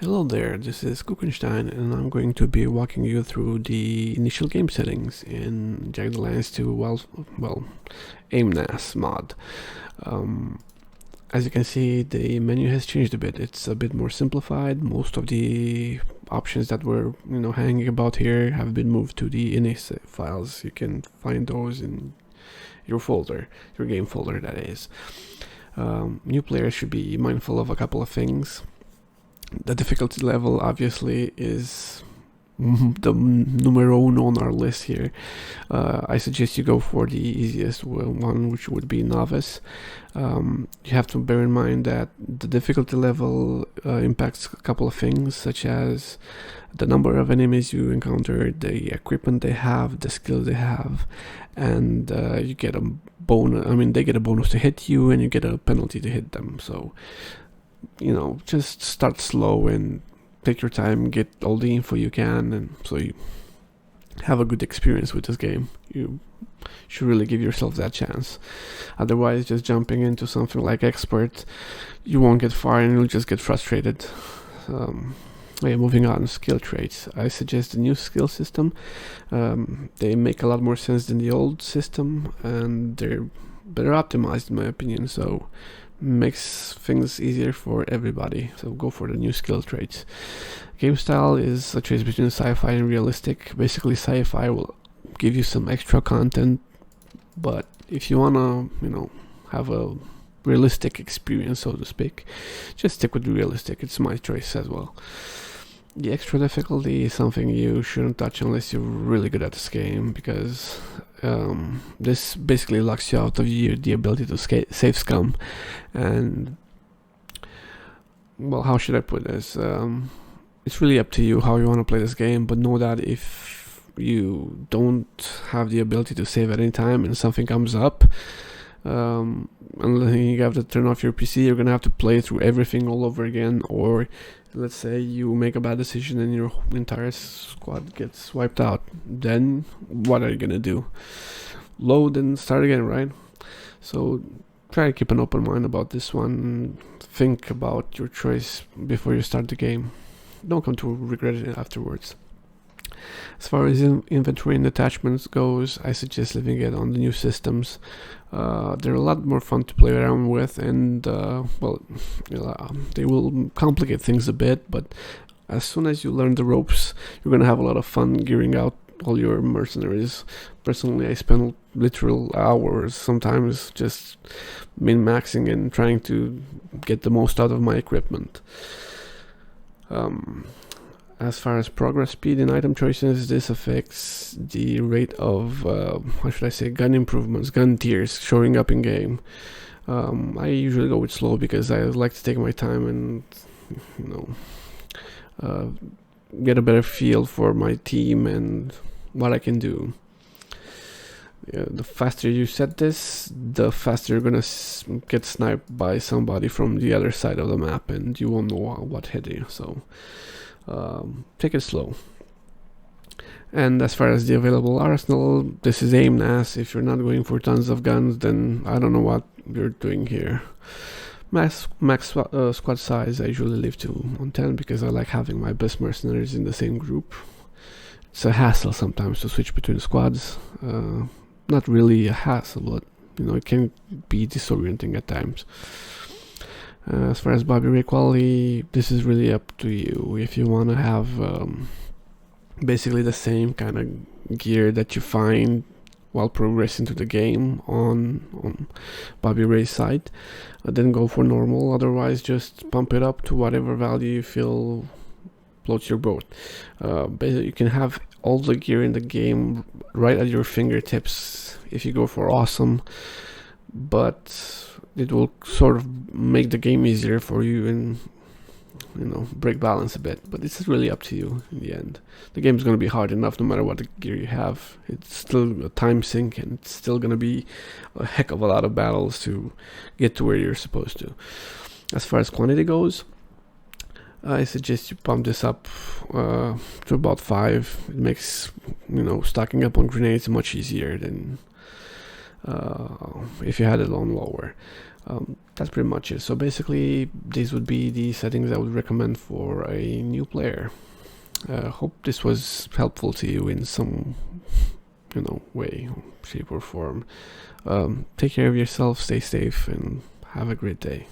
Hello there, this is Kuchenstein, and I'm going to be walking you through the initial game settings in JA2, Aimnas mod. As you can see, the menu has changed a bit. It's a bit more simplified. Most of the options that were hanging about here have been moved to the init files. You can find those in your folder, your game folder, that is. New players should be mindful of a couple of things. The difficulty level obviously is the numero uno on our list here. I suggest you go for the easiest one, which would be novice. You have to bear in mind that the difficulty level impacts a couple of things, such as the number of enemies you encounter, the equipment they have, the skills they have, and you get a bonus. I mean, they get a bonus to hit you, and you get a penalty to hit them. So just start slow and take your time, get all the info you can, and so you have a good experience with this game. You should really give yourself that chance. Otherwise, just jumping into something like expert, you won't get far and you'll just get frustrated. Moving on, skill traits. I suggest the new skill system. They make a lot more sense than the old system, and they're better optimized in my opinion, so makes things easier for everybody. So go for the new skill traits. Game style is a choice between sci-fi and realistic. Basically, sci-fi will give you some extra content, but if you wanna have a realistic experience, so to speak, just stick with realistic. It's my choice as well. The extra difficulty is something you shouldn't touch unless you're really good at this game, because this basically locks you out of the ability to save scum. And well, how should I put this? It's really up to you how you want to play this game, but know that if you don't have the ability to save at any time and something comes up, and you have to turn off your PC, you're gonna have to play through everything all over again. Or let's say you make a bad decision and your entire squad gets wiped out, then what are you gonna do? Load and start again, right? So try to keep an open mind about this one. Think about your choice before you start the game. Don't come to regret it afterwards. As far as inventory and attachments goes, I suggest leaving it on the new systems. They're a lot more fun to play around with, and they will complicate things a bit, but as soon as you learn the ropes, you're gonna have a lot of fun gearing out all your mercenaries. Personally, I spend literal hours sometimes just min-maxing and trying to get the most out of my equipment. As far as progress speed and item choices, this affects the rate of, gun improvements, gun tiers showing up in game. I usually go with slow because I like to take my time and, get a better feel for my team and what I can do. The faster you set this, the faster you're gonna get sniped by somebody from the other side of the map, and you won't know what hit you. So take it slow. And as far as the available arsenal, this is Aimnas. If you're not going for tons of guns, then I don't know what you're doing here. Max squad size I usually leave to on 10 because I like having my best mercenaries in the same group. It's a hassle sometimes to switch between squads. Not really a hassle, but it can be disorienting at times. As far as Bobby Ray quality, this is really up to you. If you want to have basically the same kind of gear that you find while progressing to the game on Bobby Ray's side, then go for normal. Otherwise, just pump it up to whatever value you feel floats your boat. Basically, you can have all the gear in the game right at your fingertips if you go for awesome, but it will sort of make the game easier for you and break balance a bit. But it's really up to you in the end. The game is going to be hard enough no matter what the gear you have. It's still a time sink, and it's still going to be a heck of a lot of battles to get to where you're supposed to. As far as quantity goes, I suggest you pump this up to about 5. It makes stocking up on grenades much easier than if you had a lawnmower. That's pretty much it. So basically, these would be the settings I would recommend for a new player. Hope this was helpful to you in some, way, shape or form. Take care of yourself, stay safe, and have a great day.